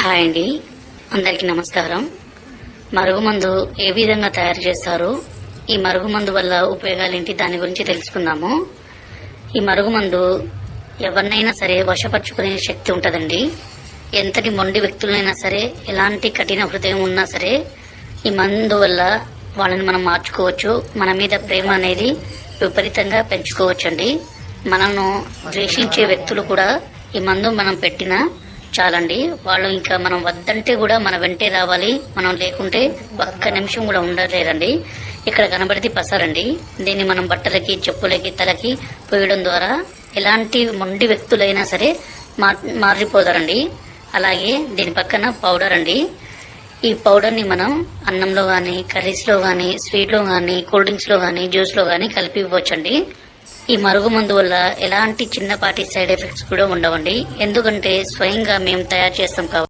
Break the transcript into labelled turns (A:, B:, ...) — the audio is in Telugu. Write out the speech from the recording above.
A: హాయ్ అండి, అందరికీ నమస్కారం. మరుగుమందు ఏ విధంగా తయారు చేస్తారు, ఈ మరుగుమందు వల్ల ఉపయోగాలేంటి, దాని గురించి తెలుసుకుందాము. ఈ మరుగుమందు ఎవరినైనా సరే వశపరుచుకునే శక్తి ఉంటుందండి. ఎంతటి మొండి వ్యక్తులైనా సరే, ఎలాంటి కఠిన హృదయం ఉన్నా సరే, ఈ మందు వల్ల వాళ్ళని మనం మార్చుకోవచ్చు. మన మీద ప్రేమ అనేది విపరీతంగా పెంచుకోవచ్చండి. మనను ద్వేషించే వ్యక్తులు కూడా ఈ మందు మనం పెట్టినా చాలండి, వాళ్ళు ఇంకా మనం వద్దంటే కూడా మన వెంటే రావాలి. మనం లేకుంటే ఒక్క నిమిషం కూడా ఉండలేరండి. ఇక్కడ కనబడితే పసారండి. దీన్ని మనం బట్టలకి, చెప్పులకి, తలకి పోయడం ద్వారా ఎలాంటి మొండి వ్యక్తులైనా సరే మారిపోతారండి. అలాగే దీని పక్కన పౌడర్ అండి. ఈ పౌడర్ని మనం అన్నంలో కానీ, కర్రీస్లో కానీ, స్వీట్లో కానీ, కూల్ డ్రింక్స్లో కానీ, జ్యూస్లో కానీ కలిపి ఇవ్వచ్చండి. ఈ మరుగుమందు వల్ల ఎలాంటి చిన్నపాటి సైడ్ ఎఫెక్ట్స్ కూడా ఉండవండి. ఎందుకంటే స్వయంగా మేము తయారు చేస్తాం కాబట్టి.